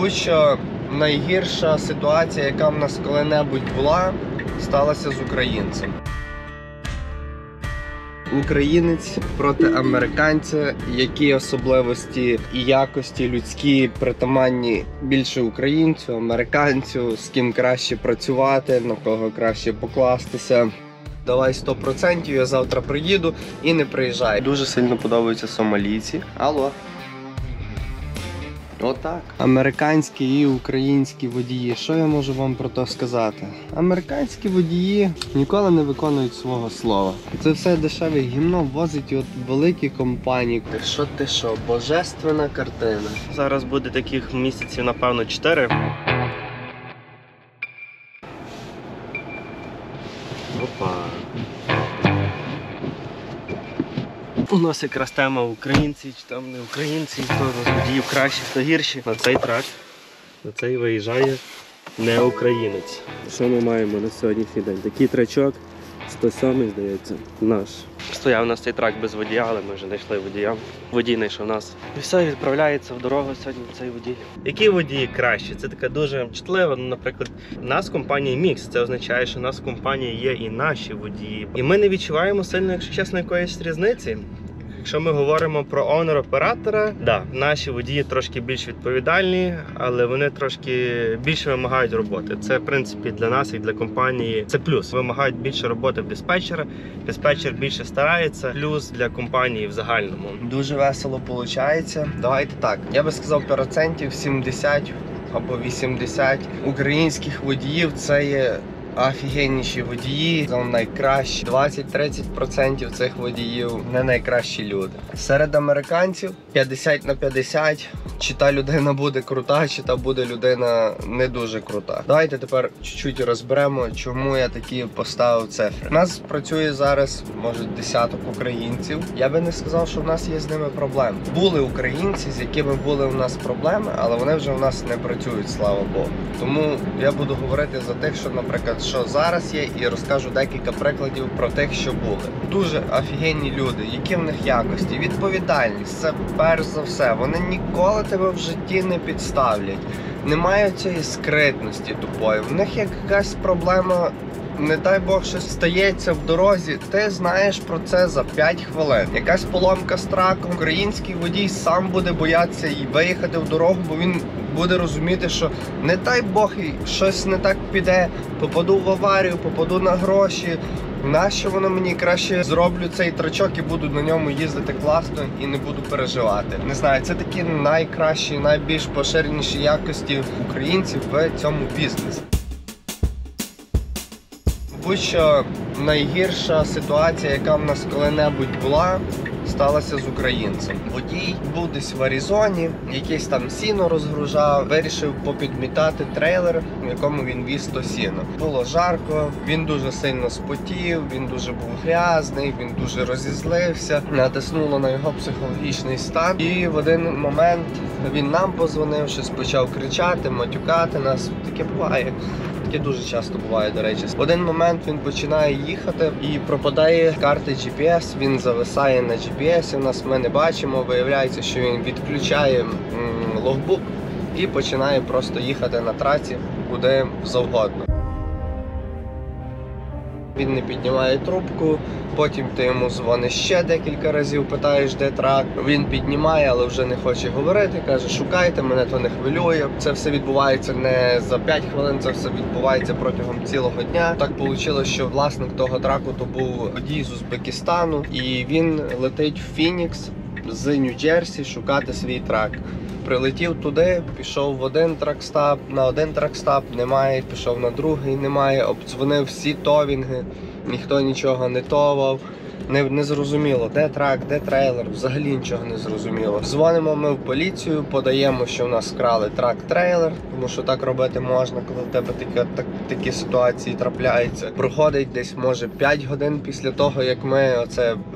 Мабуть, що найгірша ситуація, яка в нас коли-небудь була, сталася з українцем. Українець проти американця, які особливості і якості людські притаманні більше українцю, американцю, з ким краще працювати, на кого краще покластися. Давай 100%, я завтра приїду і не приїжджаю. Дуже сильно подобаються сомалійці. Алло. Отак. Американські і українські водії. Що я можу вам про то сказати? Американські водії ніколи не виконують свого слова. Це все дешеве гімно возить от великі компанії. Ти що, божественна картина. Зараз буде таких місяців, напевно, 4. Опа. У нас якраз тема українці, чи там не українці, хто з водіїв кращі, хто гірші. На цей трак, на цей виїжджає не українець. Що ми маємо на сьогоднішній день? Такий трачок, 107-й, здається, наш. Стояв у нас цей трак без водія, але ми вже знайшли водія. Водій знайшов нас. І все, відправляється в дорогу сьогодні цей водій. Які водії кращі? Це таке дуже чутливо. Наприклад, у нас в компанії мікс. Це означає, що у нас в компанії є і наші водії. І ми не відчуваємо сильно, якщо чесно, якоїсь різниці. Якщо ми говоримо про оунер-оператора, да, наші водії трошки більш відповідальні, але вони трошки більше вимагають роботи. Це, в принципі, для нас і для компанії це плюс. Вимагають більше роботи в диспетчера, диспетчер більше старається, плюс для компанії в загальному. Дуже весело виходить. Давайте так, я би сказав, 70% або 80% українських водіїв це є офігенніші водії, це найкращі. 20-30% цих водіїв не найкращі люди. Серед американців 50/50. Чи та людина буде крута, чи та буде людина не дуже крута. Давайте тепер чуть-чуть розберемо, чому я такі поставив цифри. У нас працює зараз, може, десяток українців. Я би не сказав, що в нас є з ними проблеми. Були українці, з якими були у нас проблеми, але вони вже у нас не працюють, слава Богу. Тому я буду говорити за тих, що, наприклад, що зараз є, і розкажу декілька прикладів про тих, що були. Дуже офігенні люди, які в них якості, відповідальність, це перш за все. Вони ніколи тебе в житті не підставлять. Немає цієї скритності тупої. В них якась проблема, не дай Бог, щось стається в дорозі, ти знаєш про це за 5 хвилин. Якась поломка з траком, український водій сам буде боятися і виїхати в дорогу, бо він буде розуміти, що не дай Бог, щось не так піде, попаду в аварію, попаду на гроші. Нащо воно мені? Краще зроблю цей трачок і буду на ньому їздити класно і не буду переживати. Не знаю, це такі найкращі, найбільш поширеніші якості українців в цьому бізнесі. Мабуть, що найгірша ситуація, яка в нас коли-небудь була, сталася з українцем. Водій був десь в Аризоні, якийсь там сіно розгружав, вирішив попідмітати трейлер, в якому він віз то сіно. Було жарко, він дуже сильно спотів, він дуже був грязний, він дуже розізлився, натиснуло на його психологічний стан. І в один момент він нам позвонив, щось почав кричати, матюкати нас. Таке буває. Таке дуже часто буває, до речі. В один момент він починає їхати і пропадає карти GPS, він зависає на GPS, нас ми не бачимо, виявляється, що він відключає логбук і починає просто їхати на трасі куди завгодно. Він не піднімає трубку, потім ти йому дзвониш ще декілька разів, питаєш, де трак. Він піднімає, але вже не хоче говорити, каже, шукайте, мене то не хвилює. Це все відбувається не за 5 хвилин, це все відбувається протягом цілого дня. Так вийшло, що власник того траку то був водій з Узбекистану, і він летить в Фінікс з Нью-Джерсі шукати свій трак. Прилетів туди, пішов в один тракстап, на один тракстап немає, пішов на другий немає, обдзвонив всі товінги, ніхто нічого не товав. Не зрозуміло, де трак, де трейлер, взагалі нічого не зрозуміло. Дзвонимо ми в поліцію, подаємо, що в нас вкрали трак-трейлер, тому що так робити можна, коли в тебе такі ситуації трапляються. Проходить десь, може, 5 годин після того, як ми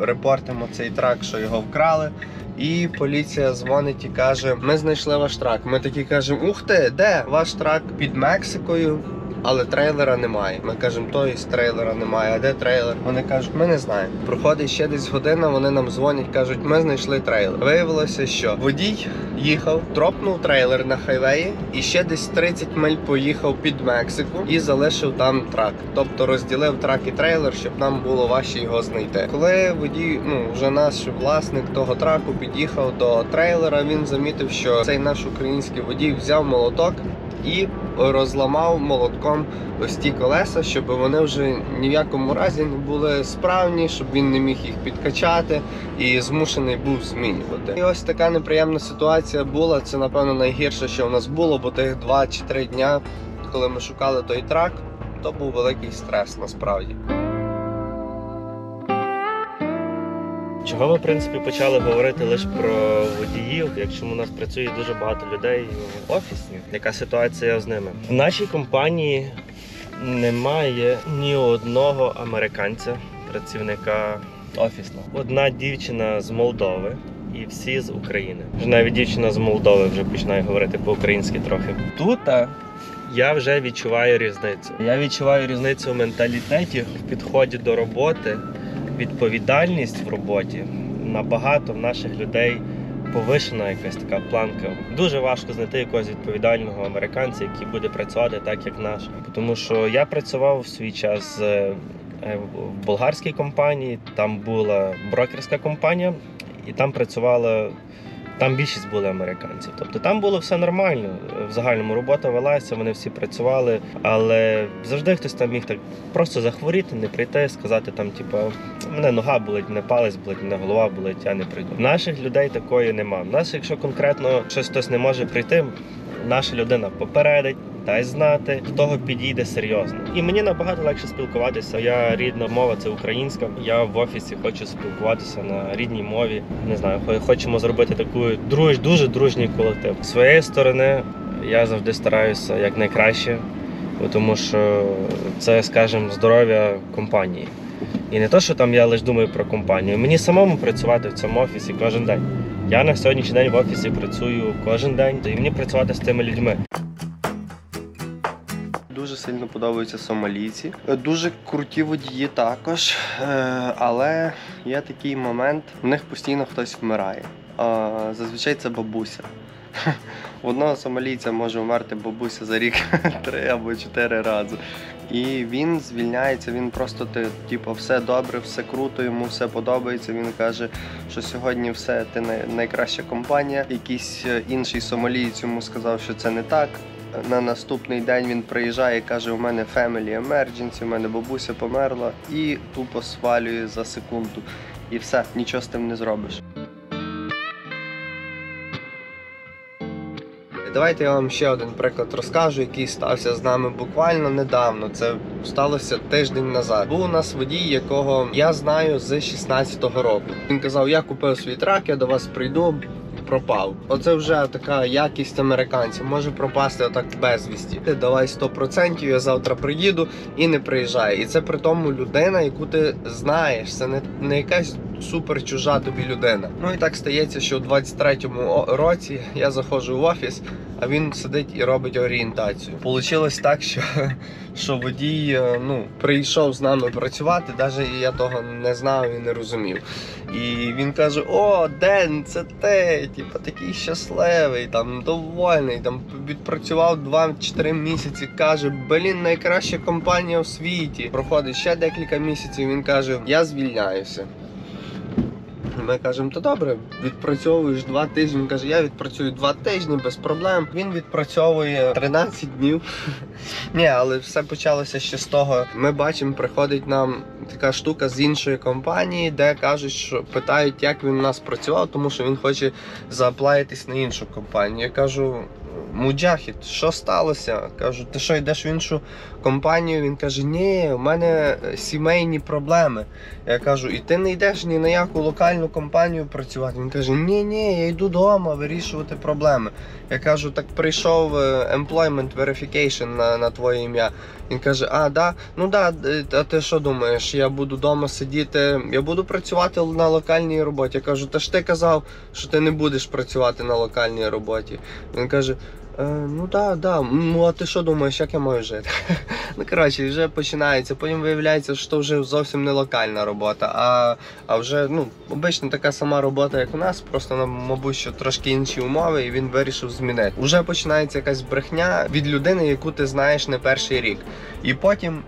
репортимо цей трак, що його вкрали. І поліція дзвонить і каже, ми знайшли ваш трак. Ми такі кажемо, ух ти, де? Ваш трак під Мексикою. але трейлера немає. Ми кажемо, то із трейлера немає, а де трейлер? Вони кажуть, ми не знаємо. Проходить ще десь година, вони нам дзвонять, кажуть, ми знайшли трейлер. Виявилося, що водій їхав, дропнув трейлер на хайвеї і ще десь 30 миль поїхав під Мексику і залишив там трак. Тобто розділив трак і трейлер, щоб нам було важче його знайти. Коли водій, вже наш власник того траку під'їхав до трейлера, він замітив, що цей наш український водій взяв молоток і розламав молотком ось ті колеса, щоб вони вже ні в якому разі не були справні, щоб він не міг їх підкачати і змушений був змінювати. І ось така неприємна ситуація була. Це, напевно, найгірше, що в нас було, бо тих 2 чи 3 дня, коли ми шукали той трак, то був великий стрес насправді. Чого ми, в принципі, почали говорити лише про водіїв, якщо у нас працює дуже багато людей в офісі? Яка ситуація з ними? В нашій компанії немає ні одного американця, працівника офісного. Одна дівчина з Молдови і всі з України. Вже навіть дівчина з Молдови вже починає говорити по-українськи трохи. Тут я вже відчуваю різницю. Я відчуваю різницю в менталітеті, в підході до роботи. Відповідальність в роботі набагато в наших людей повишена якась така планка. Дуже важко знайти якогось відповідального американця, який буде працювати так, як наш. Тому що я працював в свій час в болгарській компанії, там була брокерська компанія, і там працювала. Там більшість були американців. Тобто там було все нормально. В загальному робота велася, вони всі працювали, але завжди хтось там міг так просто захворіти, не прийти, сказати там, типу, мене нога болить, мене палець болить, мене голова болить, я не прийду. В наших людей такої нема. В нас, якщо конкретно щось хтось не може прийти, наша людина попередить, дасть знати, до того підійде серйозно. І мені набагато легше спілкуватися. Я рідна мова це українська. Я в офісі хочу спілкуватися на рідній мові. Не знаю, хочемо зробити таку дуже дружній колектив. З своєї сторони я завжди стараюся якнайкраще, тому що це, скажімо, здоров'я компанії. І не те, що там я лише думаю про компанію. Мені самому працювати в цьому офісі кожен день. Я на сьогоднішній день в офісі працюю кожен день, і мені працювати з тими людьми. Дуже сильно подобаються сомалійці. Дуже круті водії також, але є такий момент, в них постійно хтось вмирає. Зазвичай це бабуся. В одного сомалійця може вмерти бабуся за рік 3 або 4 рази. І він звільняється, він просто, все добре, все круто, йому все подобається. Він каже, що сьогодні все, ти найкраща компанія. Якийсь інший сомалієць йому сказав, що це не так. На наступний день він приїжджає і каже, у мене family emergency, у мене бабуся померла, і тупо свалює за секунду. І все, нічого з тим не зробиш. Давайте я вам ще один приклад розкажу, який стався з нами буквально недавно. Це сталося тиждень назад. Був у нас водій, якого я знаю з 16-го року. Він казав, я купив свій трак, я до вас прийду. Пропав. Оце вже така якість американців. Може пропасти отак безвісті. Ти давай 100%, я завтра приїду, і не приїжджає. І це при тому людина, яку ти знаєш. Це не якась супер чужа тобі людина. Ну і так стається, що у 23-му році я заходжу в офіс, а він сидить і робить орієнтацію. Получилось так, що водій прийшов з нами працювати, навіть я того не знав і не розумів. І він каже, о, Ден, це ти, такий щасливий, довольний, відпрацював 2-4 місяці, каже, найкраща компанія в світі. Проходить ще декілька місяців, він каже, я звільняюся. Ми кажемо, то добре, відпрацьовуєш 2 тижні. Він каже, я відпрацюю 2 тижні, без проблем. Він відпрацьовує 13 днів. Ні, але все почалося ще з того. Ми бачимо, приходить нам така штука з іншої компанії, де кажуть, що питають, як він у нас працював, тому що він хоче зааплаїтись на іншу компанію. Я кажу, Муджахід, що сталося? Кажу, ти що, йдеш в іншу компанію? Він каже, ні, у мене сімейні проблеми. Я кажу, і ти не йдеш ні на яку локальну компанію працювати? Він каже, ні, я йду вдома вирішувати проблеми. Я кажу, так прийшов employment verification на твоє ім'я. Він каже, да? Ну да, а ти що думаєш, я буду вдома сидіти, я буду працювати на локальній роботі? Я кажу, та ж ти казав, що ти не будеш працювати на локальній роботі. Він каже, ну да, ну а ти що думаєш, як я маю жити? Ну, коротше, вже починається. Потім виявляється, що вже зовсім не локальна робота, а вже, ну, обично така сама робота, як у нас, просто, мабуть, що трошки інші умови, і він вирішив змінити. Уже починається якась брехня від людини, яку ти знаєш не перший рік. І потім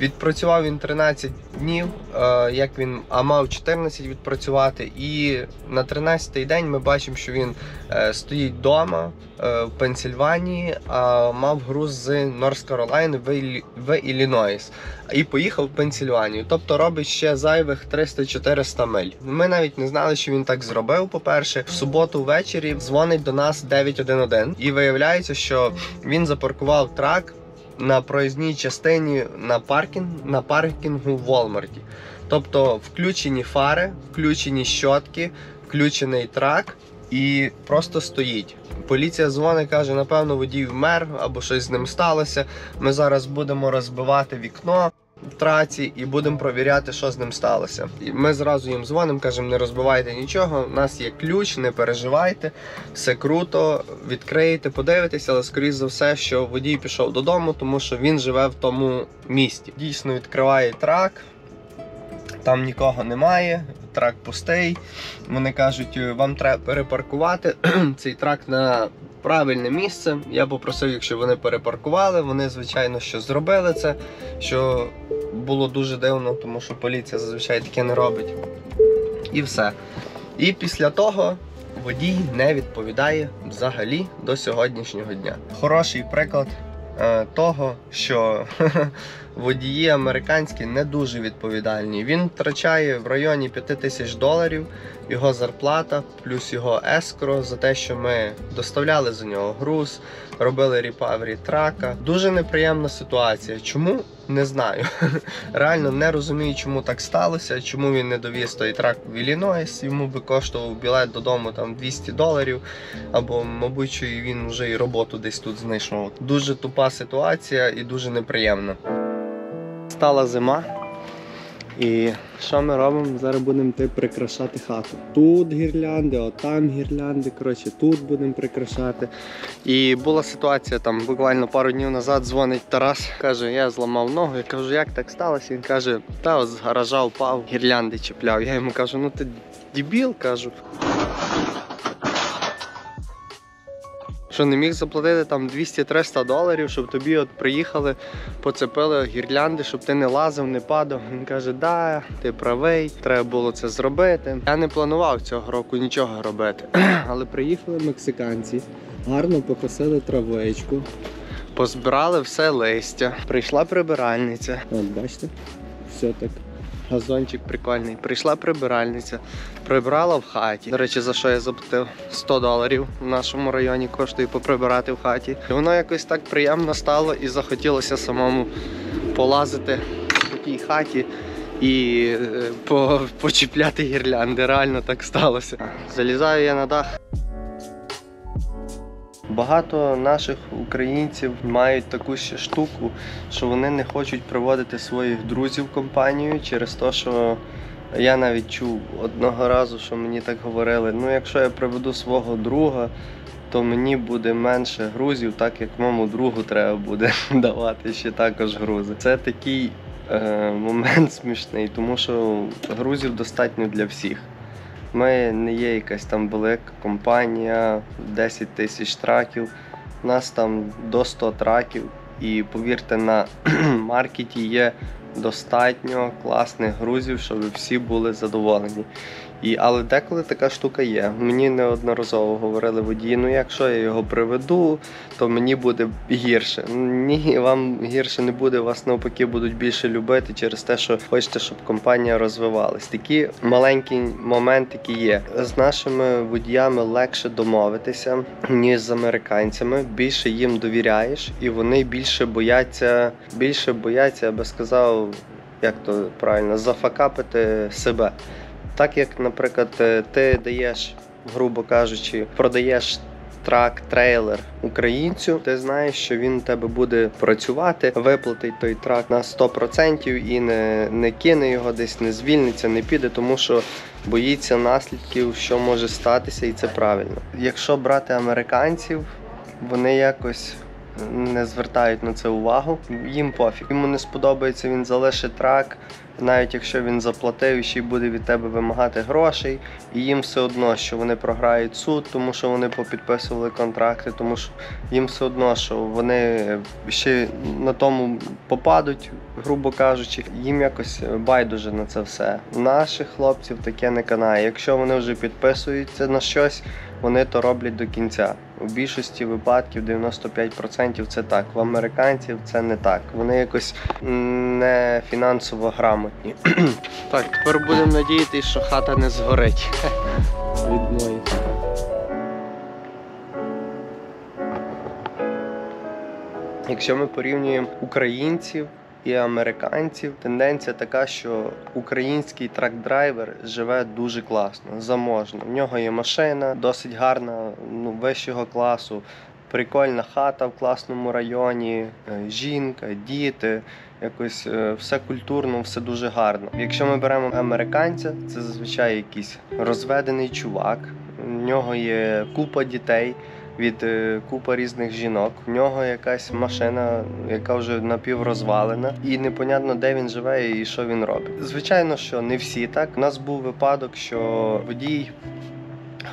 відпрацював він 13 днів, як він, а мав 14 відпрацювати. І на 13-й день ми бачимо, що він стоїть вдома в Пенсільванії, а мав груз з Норс-Каролайни в Іллінойс. І поїхав в Пенсільванію. Тобто робить ще зайвих 300-400 миль. Ми навіть не знали, що він так зробив, по-перше. В суботу ввечері дзвонить до нас 911. І виявляється, що він запаркував трак на проїзній частині на паркінгу в Walmart. Тобто включені фари, включені щотки, включений трак і просто стоїть. Поліція дзвонить, каже, напевно, водій вмер або щось з ним сталося. Ми зараз будемо розбивати вікно в траці і будемо провіряти, що з ним сталося. І ми зразу їм дзвонимо, кажемо, не розбивайте нічого, у нас є ключ, не переживайте, все круто, відкриєте, подивитесь, але скоріш за все, що водій пішов додому, тому що він живе в тому місті. Дійсно відкриває трак, там нікого немає, трак пустий. Вони кажуть, вам треба перепаркувати цей трак на правильне місце. Я попросив, якщо вони перепаркували, вони, звичайно, що зробили це, що було дуже дивно, тому що поліція зазвичай таке не робить. І все. І після того водій не відповідає взагалі до сьогоднішнього дня. Хороший приклад того, що водії американські не дуже відповідальні. Він втрачає в районі $5000 його зарплата, плюс його ескро за те, що ми доставляли за нього груз, робили репавері трака. Дуже неприємна ситуація. Чому? Не знаю. Реально не розумію, чому так сталося, чому він не довіз той трак в Іллінойс, йому би коштував білет додому там $200, або, мабуть, що і він вже і роботу десь тут знайшов. Дуже тупа ситуація і дуже неприємна. Стала зима, і що ми робимо? Зараз будемо йти прикрашати хату. Тут гірлянди, отам гірлянди, коротше, тут будемо прикрашати. І була ситуація, там буквально пару днів назад дзвонить Тарас, каже, я зламав ногу, я кажу, як так сталося? Він каже, та ось з гаража впав, гірлянди чіпляв. Я йому кажу, ну ти дебіл, кажу. Що не міг заплатити там $200-300, щоб тобі от приїхали, поцепили гірлянди, щоб ти не лазив, не падав. Він каже, да, ти правий, треба було це зробити. Я не планував цього року нічого робити. Але приїхали мексиканці, гарно покосили травичку, позбирали все листя. Прийшла прибиральниця. От бачите, все так. Газончик прикольний. Прийшла прибиральниця, прибрала в хаті. До речі, за що я заплатив $100 в нашому районі коштує поприбирати в хаті. І воно якось так приємно стало і захотілося самому полазити в такій хаті і почіпляти гірлянди. Реально так сталося. Залізаю я на дах. Багато наших українців мають таку ще штуку, що вони не хочуть приводити своїх друзів в компанію через те, що я навіть чув одного разу, що мені так говорили, ну якщо я приведу свого друга, то мені буде менше грузів, так як моєму другу треба буде давати ще також грузи. Це такий момент смішний, тому що грузів достатньо для всіх. Ми не є якась там велика компанія, 10 тисяч траків, у нас там до 100 траків і повірте, на маркеті є достатньо класних грузів, щоб всі були задоволені. Але деколи така штука є. Мені неодноразово говорили водії, ну якщо я його приведу, то мені буде гірше. Ні, вам гірше не буде, вас навпаки будуть більше любити через те, що хочете, щоб компанія розвивалась. Такі маленькі моментики є. З нашими водіями легше домовитися, ніж з американцями. Більше їм довіряєш і вони більше бояться, я би сказав, як то правильно, зафакапити себе. Так як, наприклад, ти даєш, грубо кажучи, продаєш трак, трейлер українцю, ти знаєш, що він у тебе буде працювати, виплатить той трак на 100% і не кине його десь, не звільниться, не піде, тому що боїться наслідків, що може статися, і це правильно. Якщо брати американців, вони якось не звертають на це увагу. Їм пофіг. Йому не сподобається, він залишить трак, навіть якщо він заплатив, ще й буде від тебе вимагати грошей. І їм все одно, що вони програють суд, тому що вони попідписували контракти, тому що їм все одно, що вони ще на тому попадуть, грубо кажучи. Їм якось байдуже на це все. Наших хлопців таке не канає. Якщо вони вже підписуються на щось, вони то роблять до кінця. У більшості випадків, 95% це так. В американців це не так. Вони якось не фінансово грамотні. Так, тепер будемо надіятися, що хата не згорить від мої. Якщо ми порівнюємо українців і американців, тенденція така, що український трак-драйвер живе дуже класно, заможно. В нього є машина, досить гарна, вищого класу, прикольна хата в класному районі, жінка, діти, якось все культурно, все дуже гарно. Якщо ми беремо американця, це зазвичай якийсь розведений чувак, в нього є купа дітей, від купа різних жінок. В нього якась машина, яка вже напіврозвалена, і непонятно, де він живе і що він робить. Звичайно, що не всі так. У нас був випадок, що водій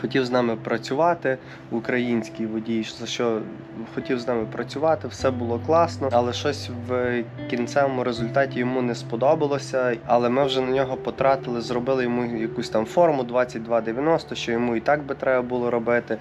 хотів з нами працювати, український водій, за що хотів з нами працювати, все було класно, але щось в кінцевому результаті йому не сподобалося, але ми вже на нього потратили, зробили йому якусь там форму 2290, що йому і так би треба було робити.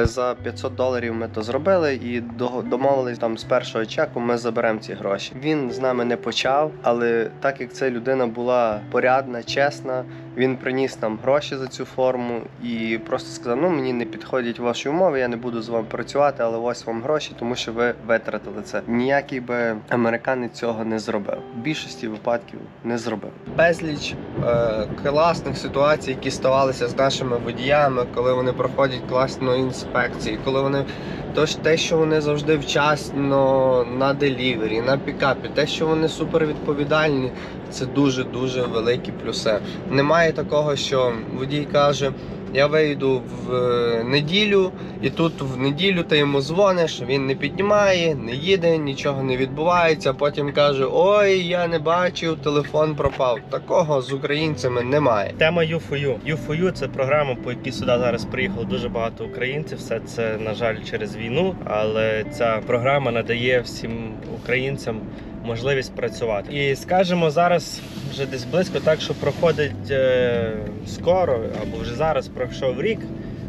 За $500 ми то зробили і домовились там з першого чеку, ми заберемо ці гроші. Він з нами не почав, але так як ця людина була порядна, чесна, він приніс нам гроші за цю форму і просто сказав, мені не підходять ваші умови, я не буду з вами працювати, але ось вам гроші, тому що ви витратили це. Ніякий би американець цього не зробив. В більшості випадків не зробив. Безліч класних ситуацій, які ставалися з нашими водіями, коли вони проходять класну інспекцію, коли вони те, що вони завжди вчасно на делівері, на пікапі, те, що вони супервідповідальні, це дуже-дуже великі плюси. Немає такого, що водій каже, я вийду в неділю, і тут в неділю ти йому дзвониш, він не піднімає, не їде, нічого не відбувається, а потім каже, ой, я не бачив, телефон пропав. Такого з українцями немає. Тема U4U. U4U – це програма, по якій сюди зараз приїхало дуже багато українців. Все це, на жаль, через війну, але ця програма надає всім українцям можливість працювати. І скажімо, зараз вже десь близько так, що проходить скоро, або вже зараз пройшов рік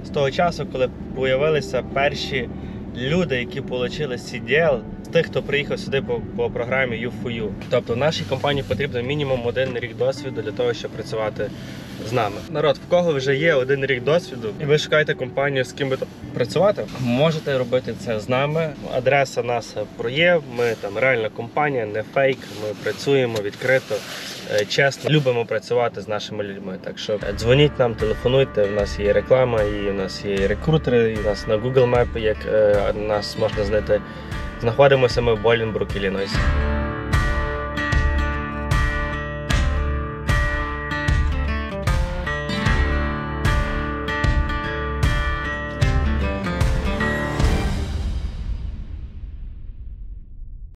з того часу, коли з'явилися перші люди, які отримали CDL, з тих, хто приїхав сюди по програмі U4U. Тобто в нашій компанії потрібно мінімум 1 рік досвіду для того, щоб працювати з нами. Народ, в кого вже є 1 рік досвіду, і ви шукаєте компанію, з ким би працювати, можете робити це з нами. Адреса нас є, ми там реальна компанія, не фейк, ми працюємо відкрито, чесно, любимо працювати з нашими людьми. Так що дзвоніть нам, телефонуйте, у нас є реклама, і у нас є рекрутери, і у нас на Google Map, як нас можна знайти. Знаходимося ми в Болінбрук, Іллінойс.